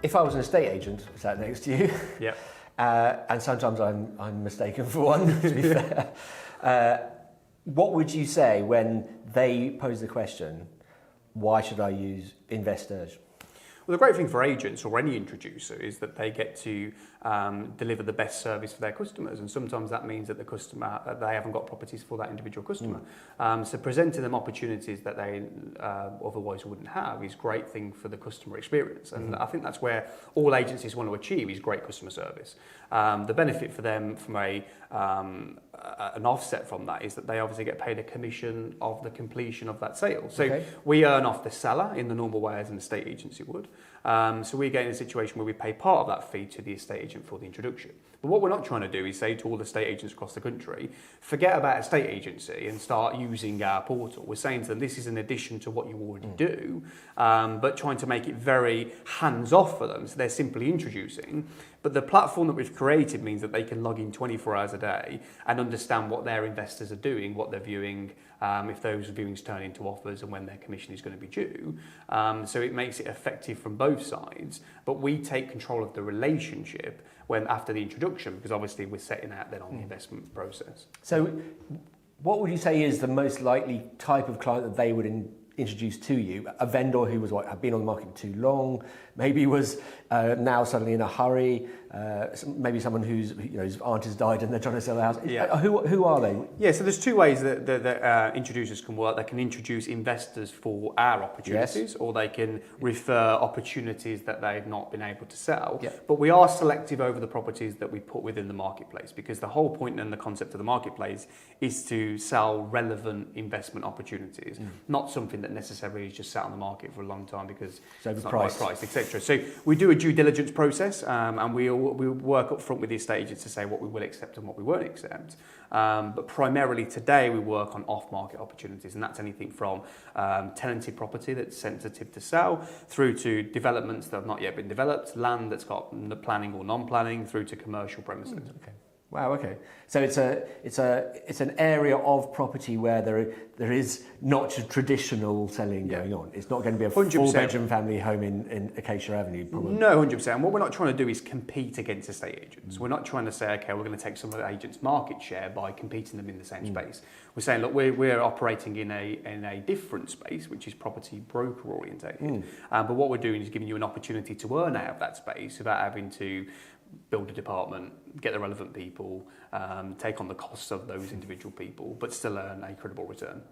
If I was an estate agent sat next to you, Yeah. and sometimes I'm mistaken for one, to be fair, what would you say when they pose the question, why should I use Investerge? Well, the great thing for agents or any introducer is that they get to deliver the best service for their customers, and sometimes that means that the customer they haven't got properties for that individual customer. So presenting them opportunities that they otherwise wouldn't have is a great thing for the customer experience, and I think that's where all agencies want to achieve is great customer service. The benefit for them from an offset from that is that they obviously get paid a commission of the completion of that sale. So we earn off the seller in the normal way as an estate agency would. So we get in a situation where we pay part of that fee to the estate agent for the introduction. But what we're not trying to do is say to all the estate agents across the country, forget about estate agency and start using our portal. We're saying to them, this is an addition to what you already do, but trying to make it very hands-off for them. So they're simply introducing. But the platform that we've created means that they can log in 24 hours a day and understand what their investors are doing, what they're viewing, if those viewings turn into offers and when their commission is going to be due. So it makes it effective from both sides, but we take control of the relationship after the introduction, because obviously we're setting out then on the investment process. So what would you say is the most likely type of client that they would introduce to you? A vendor who was had been on the market too long, maybe was now suddenly in a hurry, maybe someone whose whose aunt has died and they're trying to sell the house. Yeah. Who are they? Yeah, so there's two ways that introducers can work. They can introduce investors for our opportunities, or they can refer opportunities that they've not been able to sell. Yeah. But we are selective over the properties that we put within the marketplace, because the whole point and the concept of the marketplace is to sell relevant investment opportunities, not something that necessarily is just sat on the market for a long time because it's not right price, etc. So we do a due diligence process, and we work up front with the estate agents to say what we will accept and what we won't accept. But primarily today we work on off-market opportunities, and that's anything from tenanted property that's sensitive to sell, through to developments that have not yet been developed, land that's got planning or non-planning, through to commercial premises. Okay. Wow. Okay. So it's an area of property where there is not traditional selling going on. It's not going to be a 100%. four-bedroom family home in Acacia Avenue, probably. No, 100%. And what we're not trying to do is compete against estate agents. We're not trying to say, okay, we're going to take some of the agents' market share by competing them in the same space. We're saying, look, we're operating in a different space, which is property broker orientated. But what we're doing is giving you an opportunity to earn out of that space without having to build a department, get the relevant people, take on the costs of those individual people, but still earn a credible return.